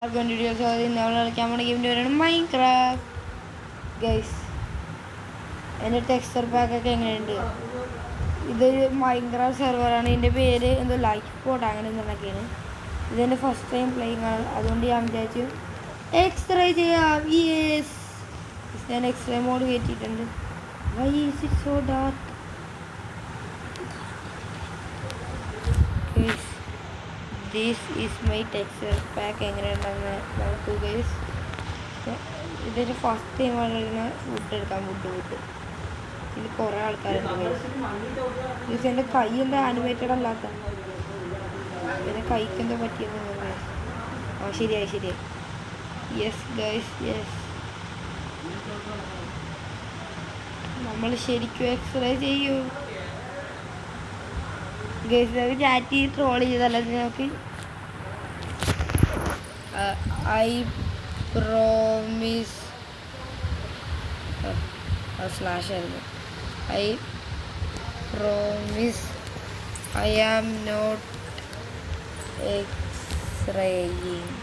കളിക്കാൻ പോണ ഗെയിമിൻ്റെ പേരാണ് മൈൻക്രാഫ്റ്റ്. ഗൈസ്, എൻ്റെ ടെക്സ്ചർ പാക്കൊക്കെ എങ്ങനെയുണ്ട്? ഇതൊരു മൈൻക്രാഫ്റ്റ് സെർവറാണ്. ഇതിൻ്റെ പേര് എന്തോ ലൈഫ് ബോട്ട് അങ്ങനെ എന്തൊക്കെയാണ്. ഇതെൻ്റെ ഫസ്റ്റ് ടൈം പ്ലേയിങ് ആണ്. അതുകൊണ്ട് ഞാൻ വിചാരിച്ചു എക്സ്റേ ചെയ്യാം. യെസ്, ഞാൻ എക്സ്റേ മോഡ് കയറ്റിയിട്ടുണ്ട്. Why is it so dark? This is my texture pack. എങ്ങനെയുണ്ടെന്ന് നമുക്ക് ഗൈസ്, ഇതൊരു ഫസ്റ്റ് ടൈമാണ് ഇങ്ങനെ ഫുഡ് എടുക്കാൻ. ഫുഡ് ഇതിൽ കുറേ ആൾക്കാരുണ്ട് ഗൈസ്. എൻ്റെ കൈ എന്താ ആനിമേറ്റഡ് അല്ലാത്ത? എൻ്റെ കൈക്ക് എന്താ പറ്റിയെന്ന് ഗൈസ്. ആ ശരിയായി. യെസ് ഗൈസ്, യെസ്, നമ്മൾ ശരിക്കും എക്സ്റേ ചെയ്യൂ ഗൈസ്. അത് ചാറ്റ് ട്രോൾ ചെയ്തല്ല നമുക്ക്. ഐ പ്രോമിസ് സ്ലാഷ് ആയിരുന്നു. I promise I am not x-raying.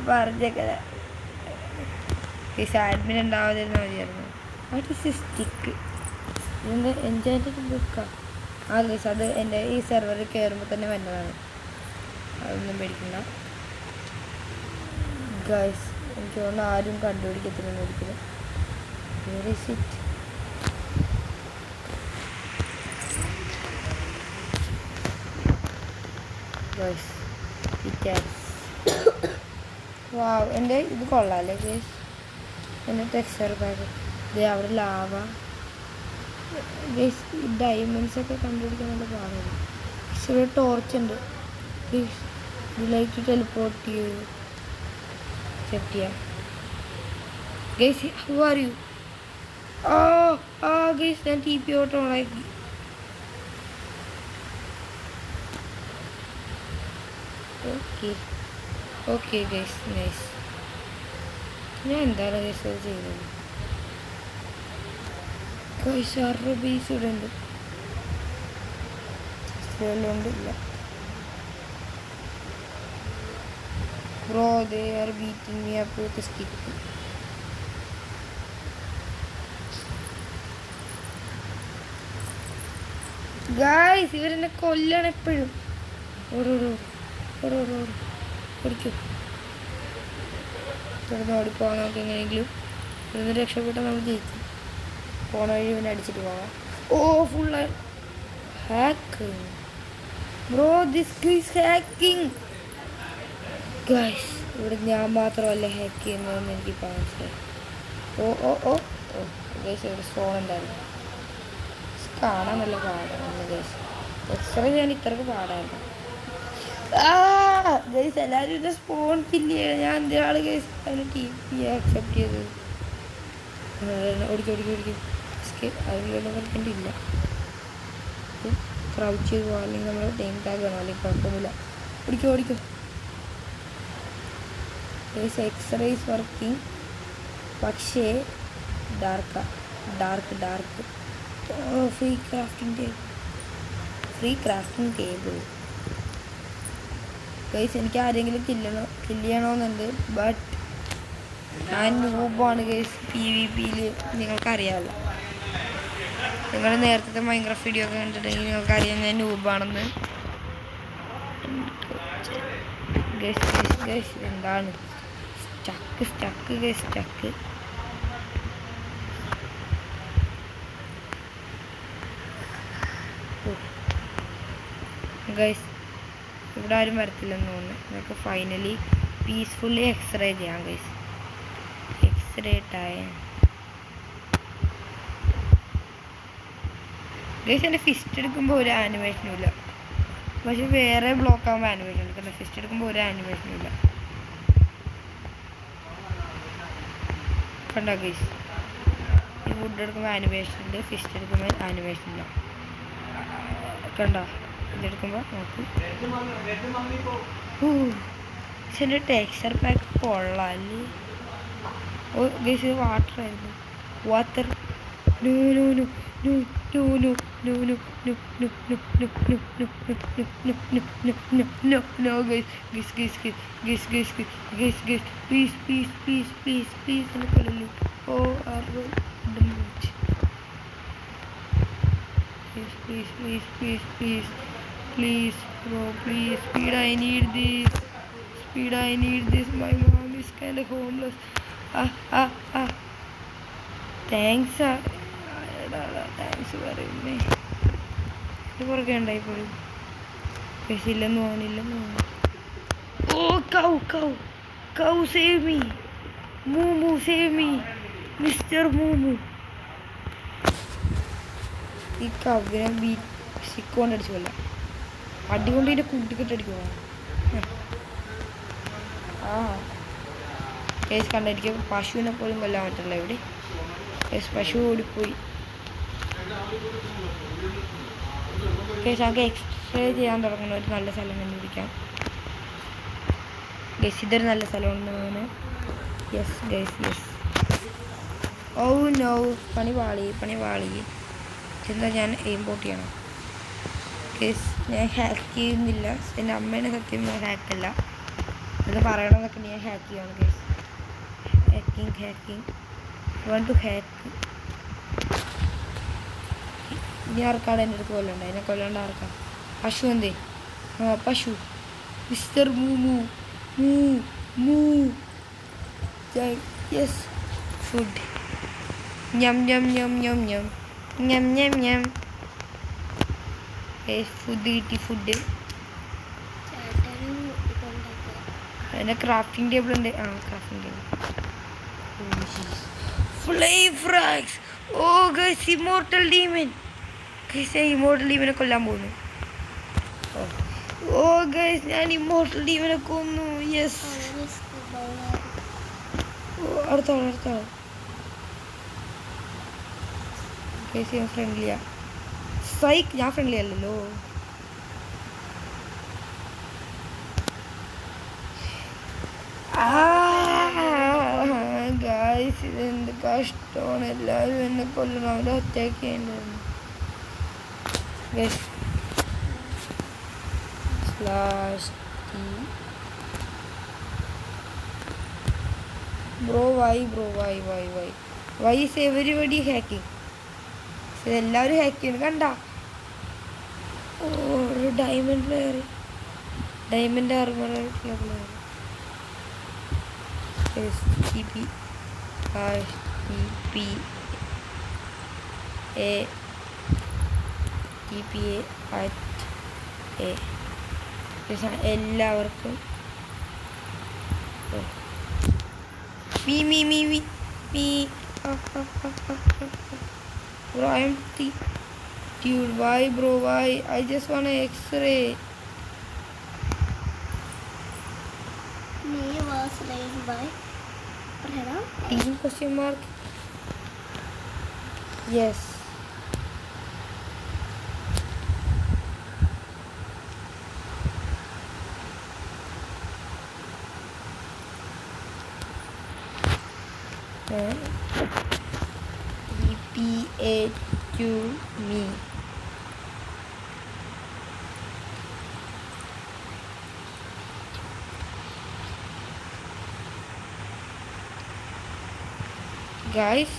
പറഞ്ഞേക്കല ഗൈസ്, അഡ്മിൻ ഉണ്ടാവാതിരുന്ന മതിയായിരുന്നു. What is a stick? ഇതിൻ്റെ എൻജോയ്മെൻറ്റ് ബുക്കാണ്. ആ ഗൈസ്, അത് എൻ്റെ ഈ സെർവറിൽ കയറുമ്പോൾ തന്നെ വന്നതാണ്. അതൊന്നും പേടിക്കണ്ട ഗൈസ്. എനിക്ക് തോന്നുന്നു ആരും കണ്ടുപിടിക്കത്തില്ലെന്ന് ഒരിക്കലും. Where is it? ഗൈസ്, വാവ്, എൻ്റെ ഇത് കൊള്ളാമല്ലേ ഗൈസ്? എൻ്റെ ടെക്സ്ചർ പാക്ക്. ഇത് അവിടെ ലാവ ഗൈസ്. ഈ ഡയമണ്ട്സ് ഒക്കെ കണ്ടുപിടിക്കാൻ നല്ല പാടാണ്. പക്ഷെ ഇവിടെ ടോർച്ച് ഉണ്ട്. പ്ലീസ് ലൈക്ക് ടു ടെലിപ്പോർട്ട് ചെയ്യൂ. അക്സെപ്റ്റ് ചെയ്യാം guys. How are you? Guys, ഞാൻ ടി പി ഓട്ടോ ഓണാക്കി. Okay guys, nice. ഞാൻ എന്താണ് ഗൈസ് അത് ചെയ്യുന്നത്? ഗൈസ് 6 രൂപീസ് ഇവിടെ ഉണ്ട്. ഇല്ല bro, they are beating me up with a stick. Guys, ഇവരെന്നെ കൊല്ലാണ് എപ്പോഴും. ഓടിക്കും. ഇവിടുന്ന് ഓടിപ്പോകാൻ നമുക്ക് എങ്ങനെയെങ്കിലും ഇവിടുന്ന് രക്ഷപ്പെട്ടാൽ നമ്മൾ ജയിക്കും. പോണ വഴി ഇവനെ അടിച്ചിട്ട് പോകാം. Full hack bro, this is hacking guys. ഇവിടെ ഞാൻ മാത്രമല്ല ഹാക്ക് ചെയ്യുന്നതെന്ന് എനിക്ക് മനസ്സിലായി. ഗൈസ്, ഇവിടെ സ്റ്റോൺ ഉണ്ടായിരുന്നു. കാണാൻ നല്ല പാടാണ് ഗൈസ്. എക്സ്റേ ചെയ്യാൻ ഇത്രക്ക് പാടായിരുന്നു ഗൈസ്. എല്ലാവരും ഇത് സ്പോൺ കില്ല് ചെയ്യണം. ഞാൻ എന്തിനാണ് ഗൈസ് അതിന് ടി പി അക്സെപ്റ്റ് ചെയ്തത്? ഓടിക്കും. അതിലുള്ള കളിക്കേണ്ടില്ല. ക്രൗച്ച് ചെയ്ത് പോകാം, അല്ലെങ്കിൽ നമ്മൾ ടൈം ടാഗ് വേണം, അല്ലെങ്കിൽ കുഴപ്പമൊന്നുമില്ല. ഓടിക്കും ഗൈസ്. എക്സ്റേ ഈസ് വർക്കിംഗ്, പക്ഷേ dark. Free crafting table guys. എനിക്ക് ആരെങ്കിലും കില്ല് ചെയ്യണമെന്നുണ്ട്. ബട്ട് ഞാൻ നൂബാണ് ഗൈസ്. PvP-യിൽ നിങ്ങൾക്കറിയാമല്ലോ. നിങ്ങൾ നേരത്തെ മൈൻക്രാഫ്റ്റ് വീഡിയോ ഒക്കെ കണ്ടിട്ടുണ്ടെങ്കിൽ നിങ്ങൾക്കറിയാം ഞാൻ നൂബാണെന്ന്. ഗൈസ് എന്താണ് സ്റ്റക്ക് ഗൈസ്? ഗൈസ്, ഇവിടെ ആരും വരത്തില്ലെന്ന് തോന്നുന്നു. നമുക്ക് ഫൈനലി പീസ്ഫുള്ളി എക്സ്റേ ചെയ്യാം ഗൈസ്. X-ray time guys. എൻ്റെ ഫിസ്റ്റ് എടുക്കുമ്പോൾ ഒരു ആനിമേഷനും ഇല്ല, പക്ഷെ വേറെ ബ്ലോക്ക് ആകുമ്പോൾ ആനിമേഷൻ എടുക്കണം. ഫിസ്റ്റ് എടുക്കുമ്പോൾ ഒരു ആനിമേഷനും ഇല്ല. കണ്ടോ ഗൈസ്? ഈ വുഡ് എടുക്കുമ്പോൾ ആനിമേഷൻ ഉണ്ട്, ഫിസ്റ്റ് എടുക്കുമ്പോൾ ആനിമേഷൻ ഇല്ല. കണ്ടോ? ഇതെടുക്കുമ്പോൾ നോക്ക്. പക്ഷെ എൻ്റെ ടെക്സ്ചർ പാക്ക് കൊള്ളാല്ലേ? ഗൈസ്, ഇത് വാട്ടർ ആയിരുന്നു. no, no, no, no, no, no, no, no, no, no, no, no, no, no, no, guys, please, എന്നെ കൊല്ലല്ലേ. ഓ ആരോ please, bro, please, speed, I need this, my mom is kind of homeless. Thanks, പറയുന്നേ. ഇത് പുറകെ ഉണ്ടായിപ്പോഴും പക്ഷെ ഇല്ലെന്ന് തോന്നില്ലെന്ന് തോന്നുന്നു. Oh cow save me, Moomu save me, mister Moomu. ഈ കവിനെ സ്റ്റിക്ക് കൊണ്ട് അടിച്ചു കൊല്ലാം, അടികൊണ്ട് ഇതിൻ്റെ കുട്ടിക്കെട്ടടിക്കുക. കേസ് കണ്ടായിരിക്കും. പശുവിനെ പോലും കൊല്ലാൻ പറ്റില്ല ഇവിടെ. കേസ് പശു ഓടിപ്പോയി. കേസ് നമുക്ക് എക്സ്റേ ചെയ്യാൻ തുടങ്ങുന്ന ഒരു നല്ല സ്ഥലം കണ്ടുപിടിക്കാം. ഗൈസ് ഇതൊരു നല്ല സ്ഥലമാണ്. Yes guys. ഓ നോ, പണി പാളി. എന്താ ഞാൻ ഇമ്പോർട്ട് ചെയ്യണം. കേസ് ഞാൻ ഹാക്ക് ചെയ്യുന്നില്ല. എൻ്റെ അമ്മേനെ സത്യം ഞാൻ ഹാക്കല്ല എന്ന് പറയണമെന്നൊക്കെ ഞാൻ ഹാക്ക് ചെയ്യണം. Case hacking want to hack. ഇനി ആർക്കാണ് എൻ്റെ അടുത്ത് കൊല്ലണ്ട? എന്നെ കൊല്ലണ്ട ആർക്കാ? പശു എന്തേ? പശു മിസ്റ്റർ മൂമു. Yes food. ഞം ഫുഡ് കിട്ടി. ഫുഡ് അതിൻ്റെ ക്രാഫ്റ്റിംഗ് ടേബിൾ ഉണ്ട്. Crafting table. Flame frags. Oh guys, immortal demon. Guys, ഞാൻ ഇമോർട്ടൽ ഡീമനെ കൊല്ലാൻ പോകുന്നു. ഓ ഗൈസ്, ഞാൻ ഇമോർട്ടൽ ഡീമനെ കൊന്നു. യെസ്. അടുത്ത ആൾ. ഗൈസ് ഞാൻ ഫ്രണ്ട്ലിയാ. സൈക്ക്, ഞാൻ ഫ്രണ്ട്ലി അല്ലല്ലോ. ഗൈസ് ഇതെന്ത് കഷ്ടമാണ്. എല്ലാവരും എന്നെ കൊല്ലണം. അവരെ അറ്റാക്ക് ചെയ്യേണ്ടതാണ്. Bro, why is everybody hacking? എല്ലാവരും ഹാക്ക് ചെയ്യുന്നു കണ്ട. ഒരു ഡയമണ്ട് പ്ലെയർ, ഡയമണ്ട് ആർമറായിട്ടുള്ള പ്ലെയർ. എല്ലാവർക്കും me. Bro, I am dude, why bro, why? I just want an X-ray. Me was raised by team question mark. Yes. EPA to me. Guys,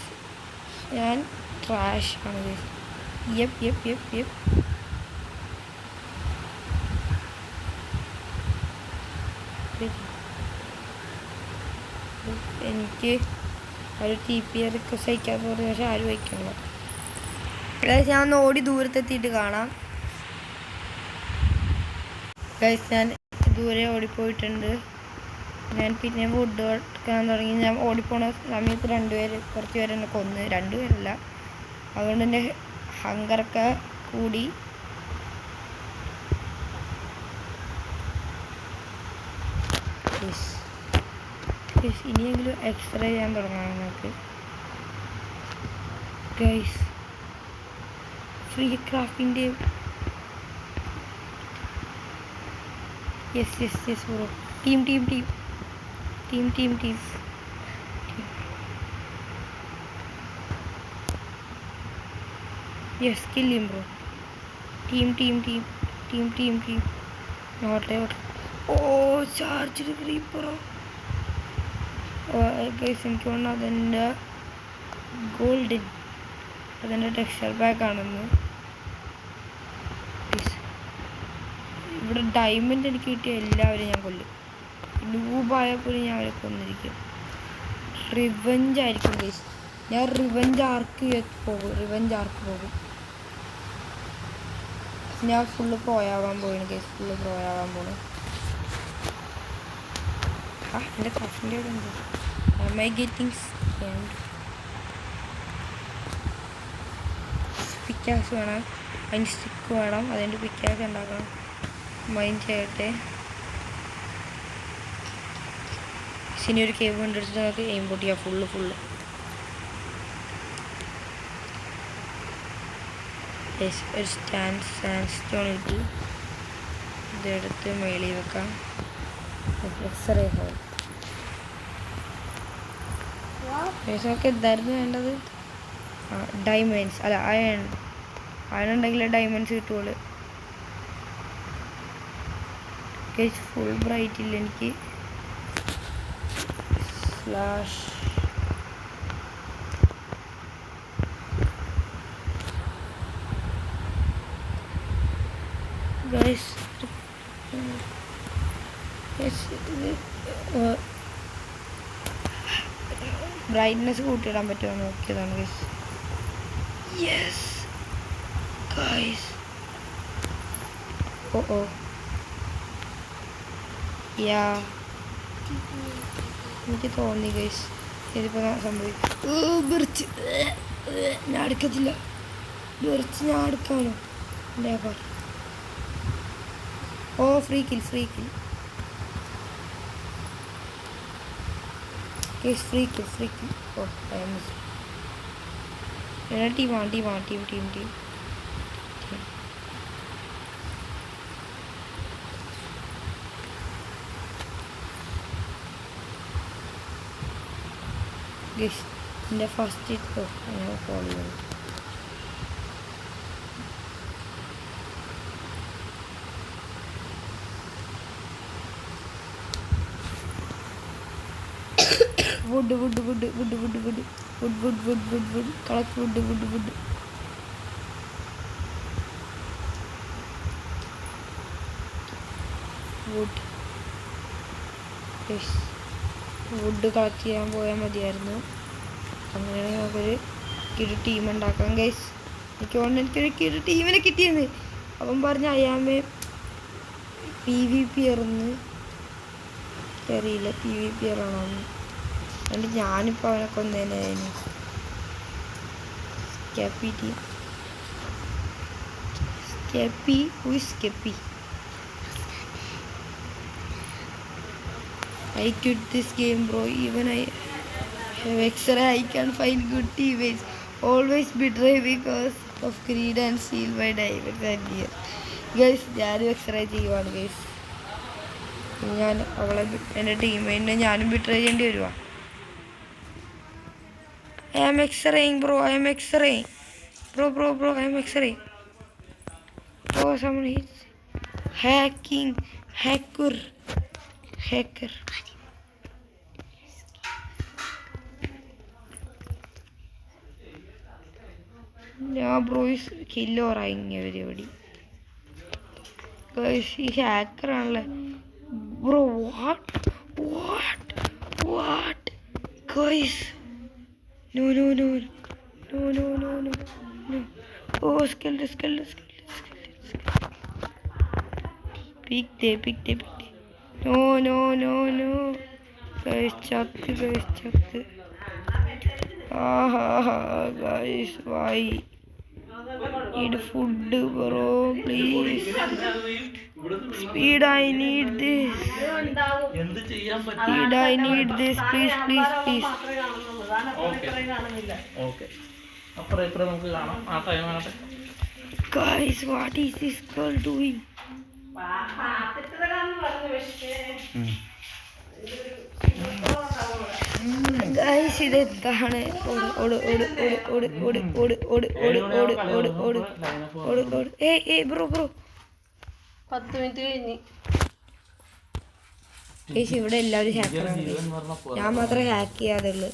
ഞാൻ trash ആണ്. Yup എനിക്ക് ഒരു TP request അയക്കാന്ന് പറഞ്ഞു. പക്ഷെ ആരും അയക്കണില്ല. Guys ഞാൻ ഒന്ന് ഓടി ദൂരത്തെത്തിയിട്ട് കാണാം. ഗൈസ് ഞാൻ ദൂരെ ഓടിപ്പോയിട്ടുണ്ട്. ഞാൻ പിന്നെ വുഡ് എടുക്കാൻ തുടങ്ങി. ഞാൻ ഓടിപ്പോണ സമയത്ത് കുറച്ച് പേര് എന്നെ കൊന്ന്. 2 പേരല്ല. അതുകൊണ്ട് എൻ്റെ ഹങ്കറൊക്കെ കൂടി. ഇനിയെങ്കിലും എക്സ്റേ ചെയ്യാൻ തുടങ്ങാം നമുക്ക്. ഗൈസ് ഫ്രീ ക്രാഫ്റ്റിൻ്റെ yes bro. Team yes kill him bro. Team നോട്ടെ. ഓ ചാർജ് ക്രീപ്പറോ. ഗൈസ് എനിക്ക് തോന്നുന്നു അതെൻ്റെ ഗോൾഡൻ, അതെൻ്റെ ടെക്സ്ചർ പാക്കാണെന്ന്. ഇവിടെ ഡയമണ്ട് എനിക്ക് കിട്ടിയ എല്ലാവരും ഞാൻ കൊല്ലും. നൂബായാൽ പോലും ഞാൻ അവരെ കൊന്നിരിക്കും. റിവഞ്ച് ആയിരിക്കും ഗൈസ്. ഞാൻ റിവഞ്ച് ആർക്ക് പോകും. ഞാൻ ഫുള്ള് പ്രോയാവാൻ പോവാണ് ഗൈസ്. എൻ്റെ കസിൻ്റെ ഇവിടെ ഉണ്ട്. Am I getting scammed? പിക്കാസ് വേണം, അതിന് സ്റ്റിക്ക് വേണം, അതിൻ്റെ പിക്കാസ് ഉണ്ടാക്കണം. മൈൻഡ് ചെയ്യട്ടെ. ഇനി ഒരു കേവ് കണ്ടെടുത്തിട്ട് നമുക്ക് എയിം പോട്ട് ചെയ്യാം. ഫുള്ള് ഒരു സാൻഡ് സ്റ്റോൺ കിട്ടി. ഇതെടുത്ത് മേളിൽ വെക്കാം. X-ray hole. നമുക്ക് എന്തായിരുന്നു വേണ്ടത്? ഡയമണ്ട്സ് അല്ല അയൺ ഉണ്ടെങ്കിലേ ഡയമണ്ട്സ് കിട്ടുള്ളൂ. ഫുൾ ബ്രൈറ്റ് ഇല്ല എനിക്ക്. Flash guys. ബ്രൈറ്റ്നെസ് കൂട്ടിയിടാൻ പറ്റുമോ നോക്കിയതാണ് guys. Yes guys. Oh yeah എനിക്ക് തോന്നി ഗൈസ് ഇതിപ്പോൾ സംഭവിക്കും. ബെർച്ച് ഞാൻ എടുക്കത്തില്ല. ഞാൻ എടുക്കാനോ labour. Oh free kill Guys, free kill. Oh, I missed. Team. Guys, in the first hit, I have fallen. Wood. Collect wood. Yes. Wood collect ചെയ്യാൻ പോയാൽ മതിയായിരുന്നു. അങ്ങനെയാണെങ്കിൽ നമുക്കൊരു ടീം ഉണ്ടാക്കാം ഗൈസ്. എനിക്കൊരു ടീമിനെ കിട്ടിയെന്ന്. അവൻ പറഞ്ഞ അയാമേ PvP ഇറന്ന് അറിയില്ല. PvP ഇറണോ അതുകൊണ്ട് ഞാനിപ്പോൾ അവനെ കൊന്നേനായിരുന്നു. Skeppy. I quit this game, bro. Even I have X-ray, I can't find good teammates. Always betray because of greed and steal my diamonds and gear. Guys, ഞാനും X-ray ചെയ്യുവാണ് ഗൈസ്. ഞാൻ അവളെ എൻ്റെ ടീമേറ്റിനെ ഞാനും ബിട്രേ ചെയ്യേണ്ടി വരുവാ. I am X-raying, bro. I am X-raying. Bro. I am X-raying. Oh, someone hits. Hacker. Yeah, bro is killer everybody. Guys, he hacker ആണല്ലേ. Bro, what? Guys. No. Oh, skeleton. Pick it. No. Guys, ചത്ത്. Guys, why? Need food, bro, please. Speed, I need this. Please. Okay. Guys, what is this girl doing? Guys, ഇത് എന്താണ്? ഓട് ഓട് ഓട് ഓട് ഓട് ഓട് ഓട് ഓട് ഓട് ഓട് ഓട് ഓട് ഓട് ഏയ് ബ്രോ 10 മിനിറ്റ് കഴിഞ്ഞ്. ഗൈസ് ഇവിടെ എല്ലാവരും ഹാക്കറാണ്. ഞാൻ മാത്രമേ ഹാക്ക് ചെയ്യാതെ ഉള്ളൂ.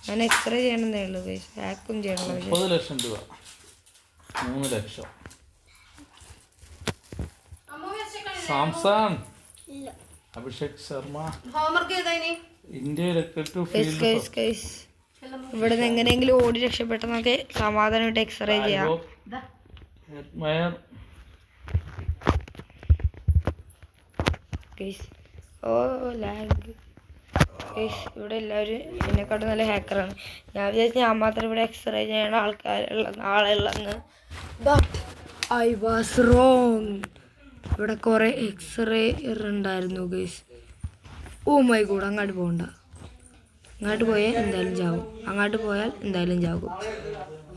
ഞാൻ എക്സ്റേ ചെയ്യണമെന്നേ ഉള്ളൂ ഗൈസ്. ഹാക്കും ചെയ്യണം. 30 ലക്ഷം രൂപ 3 ലക്ഷം. സാംസൺ ഇല്ല. അഭിഷേക് ശർമ്മ ഹോംവർക്ക് ചെയ്തേനി. ഇന്ത്യയിലൊക്കെ ഇവിടെ നിന്ന് എങ്ങനെയെങ്കിലും ഓടി രക്ഷപ്പെട്ടെന്നൊക്കെ സമാധാനമായിട്ട് എക്സ്റേ ചെയ്യാം. ഓ ലാഗ്. ഇവിടെ എല്ലാവരും എന്നെക്കാട്ടും നല്ല ഹാക്കറാണ്. ഞാൻ വിചാരിച്ചു ഞാൻ മാത്രം ഇവിടെ എക്സ്റേ ചെയ്യണ ആളുള്ളെന്ന്. But I was wrong. ഇവിടെ കുറേ എക്സ്റേ ഉണ്ടായിരുന്നു ഗൈസ്. ഓ മൈ ഗോഡ്, അങ്ങോട്ട് പോകണ്ട. അങ്ങോട്ട് പോയാൽ എന്തായാലും ചാവും. അങ്ങോട്ട് പോയാൽ എന്തായാലും ചാവും.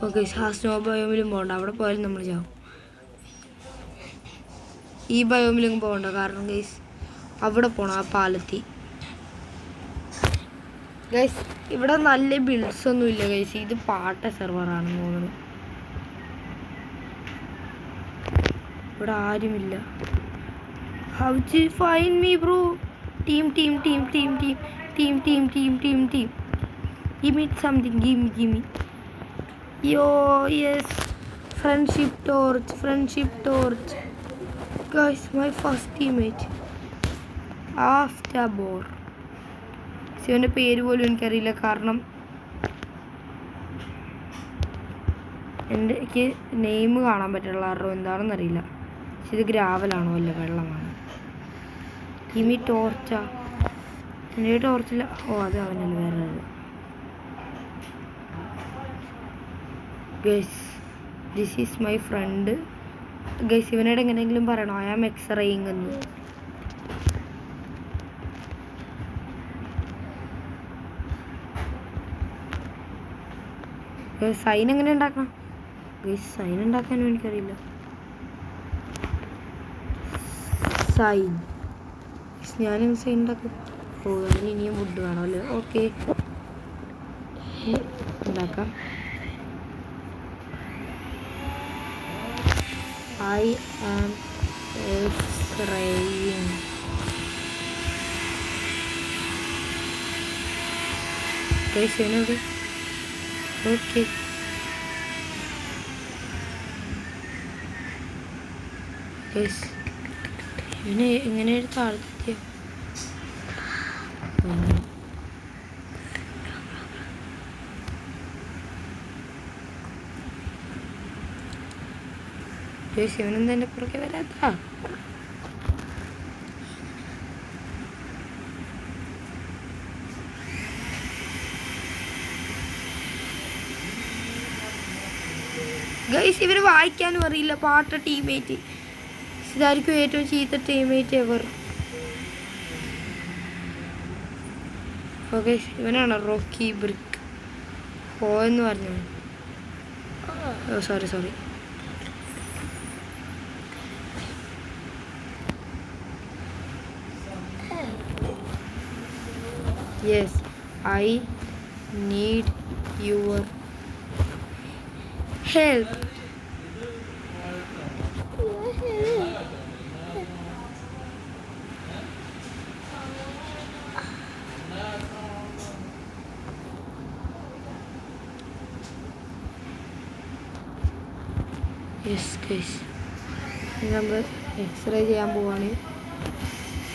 ഓക്കെ, ആ സ്നോ ബയോമിലും പോകണ്ട. അവിടെ പോയാലും നമ്മൾ ചാവും. ഈ ബയോമിലും പോകണ്ട, കാരണം ഗൈസ് അവിടെ പോകണം, ആ പാലത്തി. ഗൈസ് ഇവിടെ നല്ല ബിൽഡ്സ് ഒന്നും ഇല്ല ഗൈസ്. ഇത് പാട്ട സെർവറാണെന്ന് തോന്നുന്നു. ഇവിടെ ആരുമില്ല. How to find me bro? Team team team team team team team team team team give me something, give me. Yo, yes, friendship torch guys. My first teammate after bor. ഇവൻ്റെ പേര് പോലും എനിക്കറിയില്ല, കാരണം എനിക്ക് നെയിം കാണാൻ പറ്റുള്ള ആരോ എന്താണെന്നറിയില്ല. പക്ഷെ ഇത് ഗ്രാവലാണോ അല്ല വെള്ളമാണ്. കിമി ടോർച്ചാ? എൻ്റെ ടോർച്ചില്ല. ഓ അത് അവനല്ല, വേറെ ആൾ. Guys this is my friend. Guys ഇവനോട് എങ്ങനെയെങ്കിലും പറയണോ ഐ ആം എക്സ്റേയിങ് എന്ന്. സൈൻ എങ്ങനെ ഉണ്ടാക്കണം? ഗൈസ് സൈൻ ഉണ്ടാക്കാനും എനിക്കറിയില്ല. സൈൻ ഞാനും സൈൻ ഉണ്ടാക്കും. ഓ അതിന് ഇനിയും ഫുഡ് വേണമല്ലോ. ഓക്കെ ഉണ്ടാക്കാം. I am X-raying. Guys, okay. Okay. Guys, എങ്ങനെ താഴ്ത്തിയ ശിവനെന്താ എൻ്റെ പുറകെ വരാത്ത? ഗൈസ് ഇവര് വായിക്കാനും അറിയില്ല. പാട്ട ടീമേറ്റ്. ഇതായിരിക്കും ഏറ്റവും ചീത്ത ടീമേറ്റ് എവർ. ഓക്കെ, ഇവനാണ് റോക്കി ബ്രിക്ക്. ഓ എന്ന് പറഞ്ഞു. Oh sorry. Yes, I need your help. Yes guys, നമ്മൾ എക്സ്റേ ചെയ്യാൻ പോവാണ്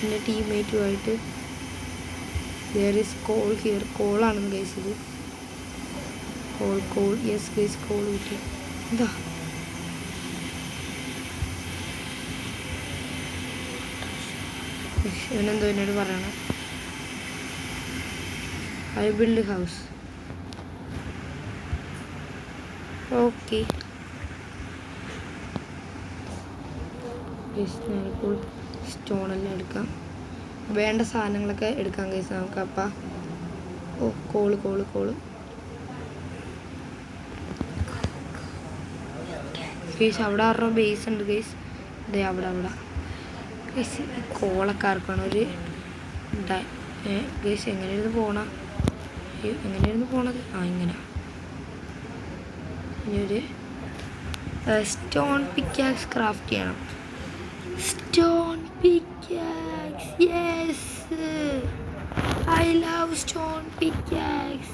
എൻ്റെ ടീംമേറ്റുമായിട്ട്. There is coal here. കോളാണെന്ന് ഗൈസ് ഇത്. കോൾ യെസ് ഗൈസ്, കോൾ കിട്ടി. എന്താ ഇവനെന്തോ എന്നോട് പറയണം. I build house. Okay guys, ഞാനിപ്പോൾ സ്റ്റോണെല്ലാം എടുക്കാം. വേണ്ട സാധനങ്ങളൊക്കെ എടുക്കാൻ ഗൈസ് നമുക്ക്. അപ്പം ഓ കോള് ഗൈസ് അവിടെ ആരുടെ ബേസ് ഉണ്ട് ഗൈസ്. ഇതേ അവിടെ ഗൈസ് കോളൊക്കെ ആർക്കാണ് ഒരു ഗൈസ് എങ്ങനെ ഇത് പോകണം? എങ്ങനെയായിരുന്നു പോണത്? ഇങ്ങനെ. ഇനി ഒരു സ്റ്റോൺ പിക്കാക്സ് ക്രാഫ്റ്റ് ചെയ്യണം. Stone pickaxe, yes, I love stone pickaxe.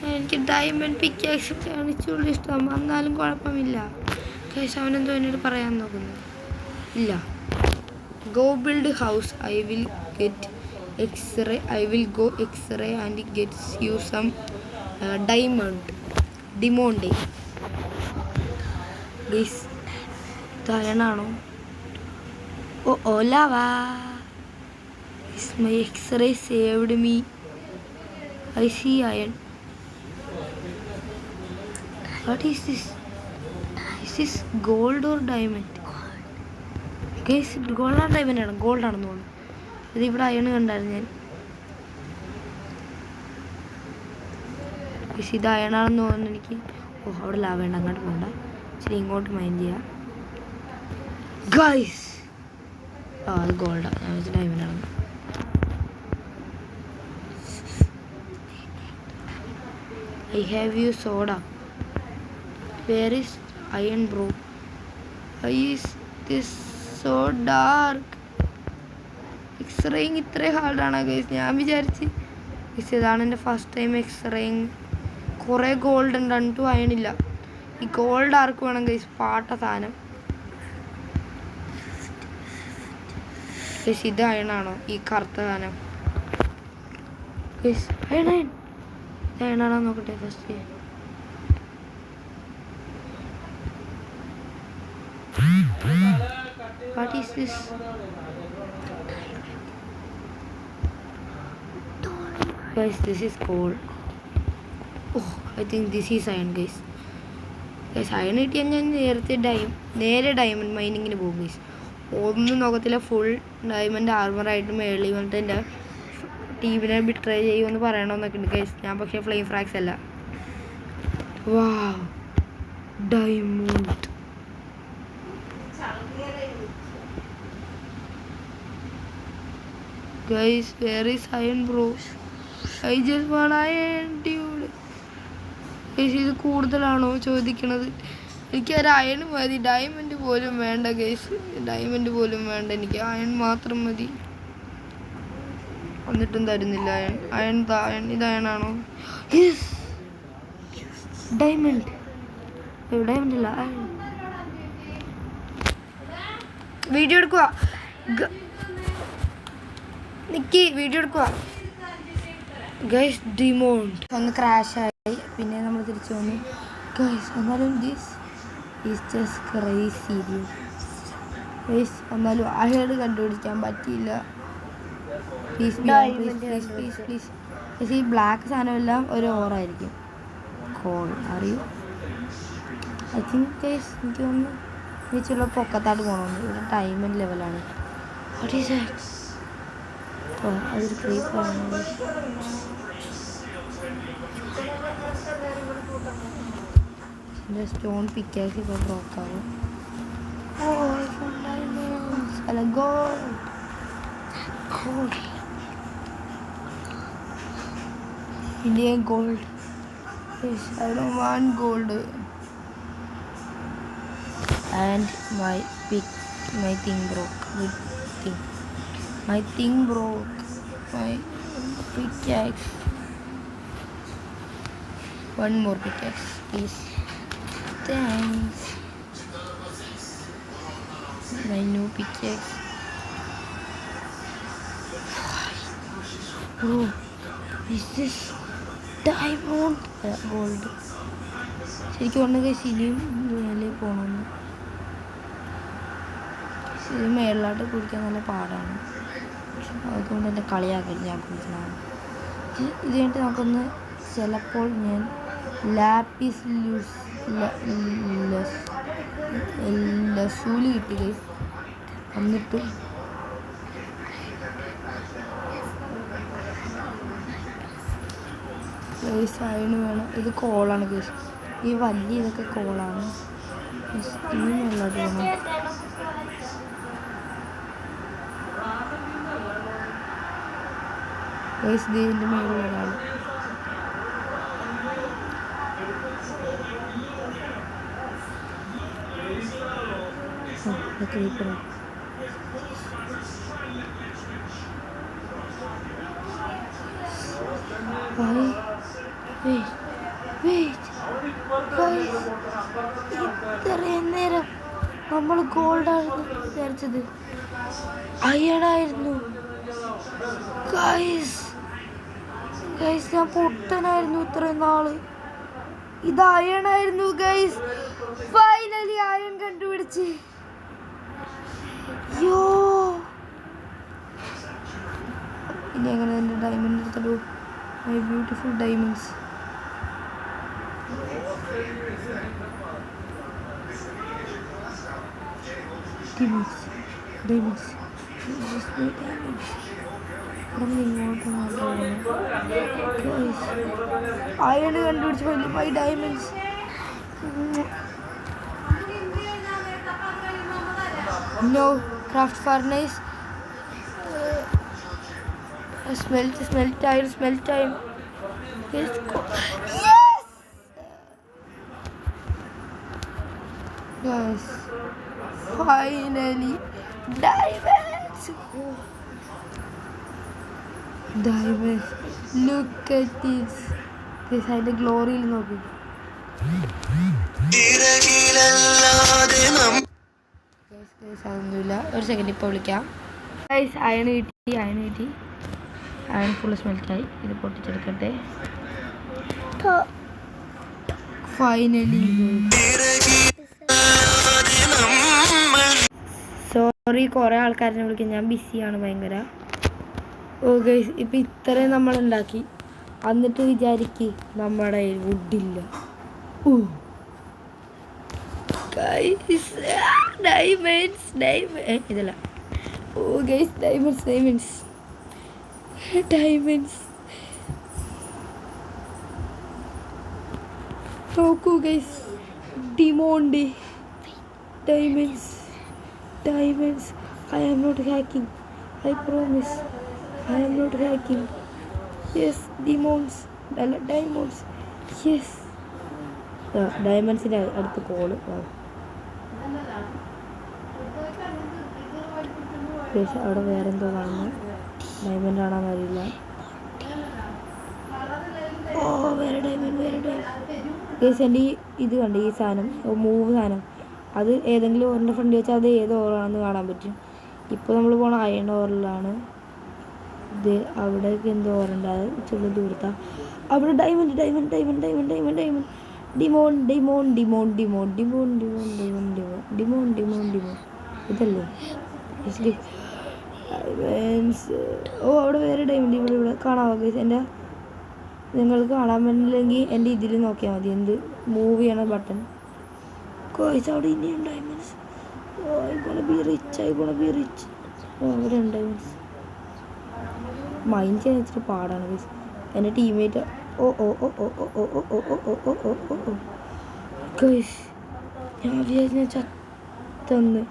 എനിക്ക് ഡയമണ്ട് പിക്കാക്സ് ഒക്കെയാണ് ഇച്ചിരി ഇഷ്ടം. എന്നാലും കുഴപ്പമില്ല. പക്ഷെ അവനെന്തോ എന്നോട് പറയാൻ നോക്കുന്നു. ഇല്ല. Go build house. I will get x-ray. I will go x-ray and gets you some diamond. Guys ഇതയണാണോ? ഓലാവാ. My x-ray saved me. I see iron. What is this? Is this gold or diamond? Guys, gold or diamond ആണ്? Gold ആണെന്ന് തോന്നുന്നു. ഇത് ഇവിടെ iron കണ്ടായിരുന്നു ഞാൻ. ഇത് അയണാണെന്ന് തോന്നുന്നു എനിക്ക്. അവിടെ ലാവേണ്ട, അങ്ങോട്ട് പോകണ്ട. ശരി, ഇങ്ങോട്ട് മൈൻഡ് ചെയ്യാം. ഗൈസ് അത് ഗോൾഡാണ്. ഞാൻ വെച്ച് ഡയമണ്ട് ആണ്. I have you soda. Where is iron, bro? Why is this so dark? എക്സ്റേയിങ് ഇത്ര ഹാർഡാണോ ഗൈസ്? ഞാൻ വിചാരിച്ച് ഇതാണ് എൻ്റെ ഫസ്റ്റ് ടൈം എക്സ്റേയിങ്. കുറേ ഗോൾഡ് ഉണ്ട്, അണ്ടും അയണില്ല. ഈ ഗോൾഡ് ആർക്ക് വേണം ഗൈസ്? പാട്ട സാധനം ഗൈസ്. ഇത് അയണാണോ ഈ കറുത്ത സാധനം ഗൈസ്? അയൺ അയൺ അയണാണോ നോക്കട്ടെ first. What is this? Guys, this is gold. Oh, I think this is iron, guys. Guys, iron കിട്ടിയാൽ ഞാൻ നേരെ ഡയമണ്ട് മൈനിങ്ങിന് പോകും ഗൈസ്. ഒന്നും നോക്കത്തില്ല, ഫുൾ ഡയമണ്ട് ആർമറായിട്ട് മേളിൽ വന്നിട്ട് എൻ്റെ ടീമിനെ ബിട്രേ ചെയ്യുമെന്ന് പറയണമെന്നൊക്കെ ഉണ്ട് ഗൈസ്. ഞാൻ പക്ഷേ ഫ്ലെയിം ഫ്രാക്സ് അല്ല. വാവ്, diamond. Guys, where is iron, bro? I just want iron, dude. Guys, ഇത് കൂടുതലാണോ ചോദിക്കണത്? എനിക്കൊരു അയൺ മതി, ഡയമണ്ട് പോലും വേണ്ട ഗൈസ്. ഡയമണ്ട് പോലും വേണ്ട, എനിക്ക് അയൺ മാത്രം മതി. എന്നിട്ടും തരുന്നില്ല അയൺ. അയൺ ഇത് അയണാണോ? ഡയമണ്ട്. ഡയമണ്ട് അല്ല, അയൺ. വീഡിയോ എടുക്കുക നിക്കി, വീഡിയോ എടുക്കുക ഗൈസ്. ഡിമോണ്ട് ഒന്ന് ക്രാഷായി, പിന്നെ നമ്മൾ തിരിച്ചു വന്നു ഗൈസ്. എന്നാലും this is just crazy guys. എന്നാലും അഹേഡ് കണ്ടുപിടിക്കാൻ പറ്റിയില്ല. Please please please please. പക്ഷേ ഈ ബ്ലാക്ക് സാധനമെല്ലാം ഒരു ഓറായിരിക്കും. കോൾ അറിയൂ. ഐ തിങ്ക് ഗൈസ് എനിക്ക് തോന്നുന്നു വെച്ചുള്ള പൊക്കത്താട്ട് പോകണമെന്ന്. ഇവിടെ ഡയമണ്ട് ലെവലാണ്. What is that? അതൊരു ക്രീപ്പാണ്. എൻ്റെ സ്റ്റോൺ പിക്കാക്സ് ഇപ്പോൾ ബ്രോക്കാവും. അല്ല, gold. Indian gold. Yes, I don't want gold. And my thing broke. My thing broke. My pickaxe. One more pickaxe, please. Thanks. My new pickaxe. Oh, is this diamond? Gold. ശരിക്കും പറഞ്ഞ ഇനിയും മേലെ പോകണമെന്ന്. ഇത് മേളിലോട്ട് കുടിക്കാൻ നല്ല പാടാണ്. അതുകൊണ്ട് തന്നെ കളിയാക്കരുത്, ഞാൻ കുടിക്കുന്നതാണ്. ഇത് കഴിഞ്ഞിട്ട് നമുക്കൊന്ന് ചിലപ്പോൾ ഞാൻ ലാപ്പിസ് ലസൂലി കിട്ടി ഗൈസ്. എന്നിട്ട് അയണ് വേണം. ഇത് കോളാണ് ഗൈസ്. ഈ വലിയ ഇതൊക്കെ കോളാണ്. ഇനി മേളിലോട്ട് പോകണം. ഗൈസ് ഇതിൻ്റെ മേലുള്ള ഒരാൾ. ക്രീപ്പർ. ഇത്രയും നേരം നമ്മൾ ഗോൾഡാണ് വിചാരിച്ചത്, അയണായിരുന്നു. ഗൈസ് ഞാൻ പൊട്ടനായിരുന്നു ഇത്രയും നാള്. ഇത് അയണായിരുന്നു ഗൈസ്. ഫൈനലി അയൺ കണ്ടുപിടിച്ച്. യോ ഇനി എങ്ങനെ എൻ്റെ ഡയമണ്ട് എടുത്തിട്ടു? My beautiful diamonds. Diamonds iron കണ്ടുപിടിച്ച് my diamonds. No craft furnace. Smelt time. Yes. Guys, finally diamonds. Look at this. This had the glory in the അതൊന്നുമില്ല. ഒരു സെക്കൻഡ് ഇപ്പോൾ വിളിക്കാം. ഗൈസ് അയൺ കിട്ടി. അയൺ ഫുള്ള് സ്മെൽറ്റായി. ഇത് പൊട്ടിച്ചെടുക്കട്ടെ. ഫൈനലി. സോറി കുറേ ആൾക്കാരെ വിളിക്കാം, ഞാൻ ബിസിയാണ് ഭയങ്കര. ഓ ഗൈസ് ഇപ്പം ഇത്രയും നമ്മളുണ്ടാക്കി, എന്നിട്ട് വിചാരിക്ക് നമ്മുടെ വുഡില്ല. ഇതല്ല. ഓ ഗൈസ് ഡയമണ്ട്സ് നോക്കൂ guys. Diamond diamonds. I am not hacking. I promise. I am not hacking. Yes, diamonds. Yes. ഡയമണ്ട്സിൻ്റെ അടുത്ത് കോള്. അവിടെ വേറെന്തോ കാണുന്നു. ഡയമണ്ട് ആണെന്ന് അറിയില്ല. ഓ വേറെ ഡയമണ്ട്. ഗൈസ് എൻ്റെ ഇത് കണ്ട് ഈ സാധനം മൂവ് സാധനം, അത് ഏതെങ്കിലും ഓറിൻ്റെ ഫ്രണ്ട് വെച്ചാൽ അത് ഏത് ഓറാണെന്ന് കാണാൻ പറ്റും. ഇപ്പോൾ നമ്മൾ പോണ അയൺ ഓറിലാണ്. ഇത് അവിടേക്ക് എന്തോ ഓറുണ്ട്, അത് ചെറിയ ദൂരത്താ. അവിടെ ഡയമണ്ട്. ഇതല്ലേ ഡയമണ്ട്സ്. ഓ അവിടെ വേറെ ഡയമണ്ട്. ഇവിടെ കാണാമോ ഗൈസ്? എൻ്റെ നിങ്ങൾക്ക് കാണാൻ പറ്റില്ലെങ്കിൽ എൻ്റെ ഇതിൽ നോക്കിയാൽ മതി, എന്ത് മൂവ് ചെയ്യണ ബട്ടൺ. ഗൈസ് അവിടെ ഇനിയും diamonds. I gonna B rich. അവിടെ ഉണ്ട് ഡയമണ്ട്സ്. മൈൻഡ് ചെയ്യാൻ ഇച്ചിരി പാടാണ് ഗൈസ്. എൻ്റെ ടീംമേറ്റ് ഗൈസ് ഞാൻ വിചാരിച്ച ചത്തെന്ന്.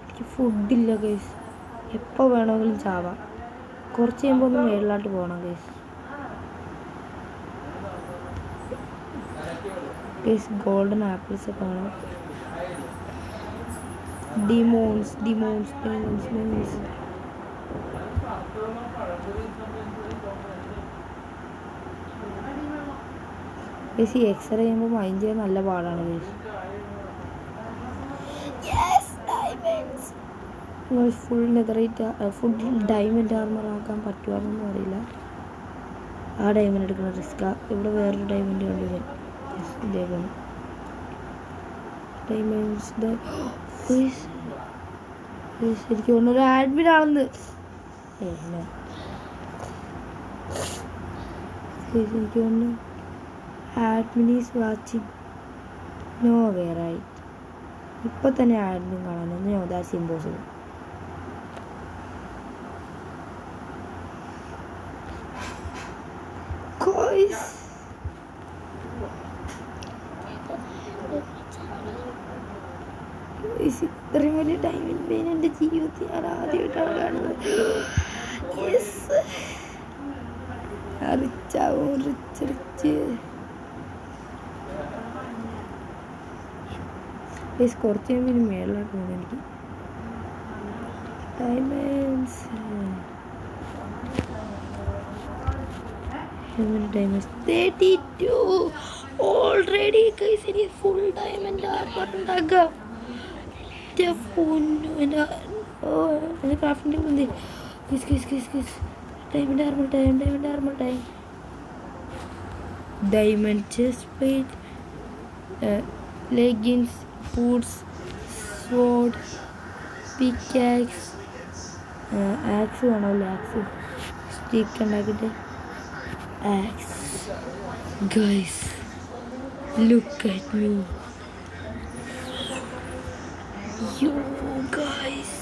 എനിക്ക് ഫുഡില്ല ഗൈസ്. എപ്പോൾ വേണമെങ്കിലും ചാവാം. കുറച്ച് കഴിയുമ്പോൾ ഒന്ന് മേളിലോട്ട് പോകണം ഗൈസ്. ഗോൾഡൻ ആപ്പിൾസ് ഒക്കെ കാണാം. ഡിമോൺസ്. ഗൈസ് ഈ എക്സ്റേ ചെയ്യുമ്പോൾ മൈൻഡ് ചെയ്യാൻ നല്ല പാടാണ് guys. Full നെതറേറ്റ് full diamond armour ആക്കാൻ പറ്റുവാന്നൊന്നും അറിയില്ല. ആ ഡയമണ്ട് എടുക്കുന്ന റിസ്ക്കാ. ഇവിടെ വേറൊരു ഡയമണ്ട് കണ്ടു. ഇതേപോലെ ഡയമണ്ട്സ്. എനിക്ക് തോന്നുന്നു ഒരു ആഡ്മിൻ ആണെന്ന്. എനിക്ക് തോന്നുന്നു admin is watching. No way right. ഇപ്പം തന്നെ ആഡ്മിൻ കാണാൻ. No that's impossible. ഇത്രയും വലിയ ഡയമണ്ട് പെയിൻ എൻ്റെ ജീവിതത്തിൽ ഞാൻ ആദ്യമായിട്ടാണ് കാണുന്നത്. റിച്ചാവും റിച്ച് കുറച്ച് കഴിയുമ്പോൾ മേളിലോട്ട് പോകുന്നു എനിക്ക്. Diamonds diamonds 32 already guys. ഇനി ഫുൾ ഡയമണ്ട് ആർമർ ഉണ്ടാക്കാം. എൻ്റെ ക്രാഫ്റ്റിൻ്റെ ഉണ്ട്. Diamond armour time. Diamond chest plate, leggings, boots, sword, pickaxe, axe വേണമല്ലോ. ആക്സ് സ്റ്റിക്ക് ഉണ്ടാക്കിയിട്ട് axe. Guys look at me. Yo guys,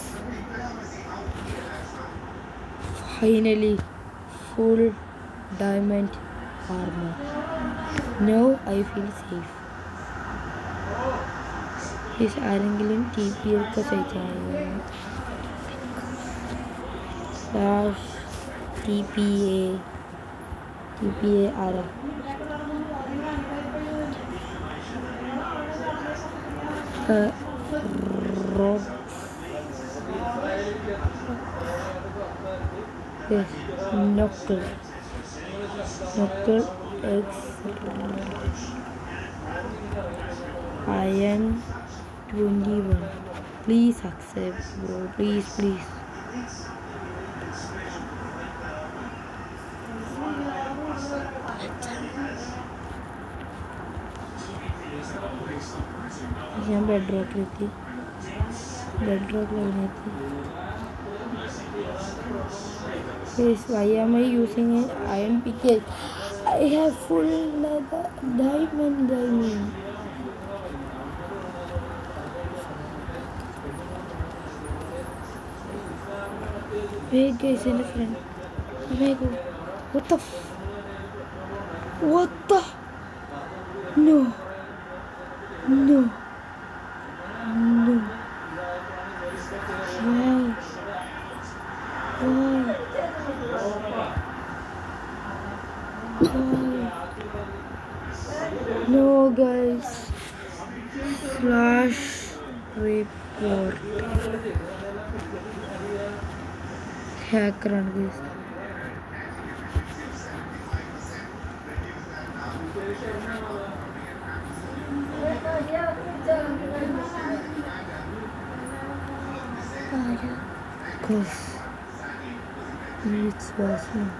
finally full diamond armour. Now I feel safe. ആരെങ്കിലും T P ഒക്കെ സഹിച്ചാൽ T P A ആരാ? റോഡ് Knuckle X Iron 21. Please accept, bro. Please. ഞാൻ ബെഡ്റോക്കിലെത്തി. Yes, why am I using an iron pickaxe? I have full leather diamond. Wait guys, in the front. Oh my god. What the? No. Why? No guys. Flash report. Hacker on this. Cause it's awesome.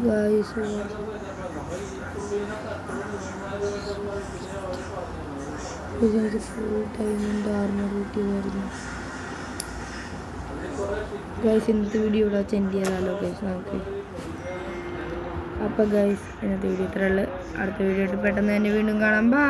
Guys, ഇത് full diamond armour കിട്ടിയതായിരുന്നു. Guys ഇന്നത്തെ video ഇവിടെ വെച്ച് end ചെയ്യാമല്ലോ guys നമുക്ക്. അപ്പോൾ guys ഇന്നത്തെ video ഇത്രയുള്ളൂ. അടുത്ത വീഡിയോ ആയിട്ട് പെട്ടെന്ന് തന്നെ വീണ്ടും കാണാം. ബൈ.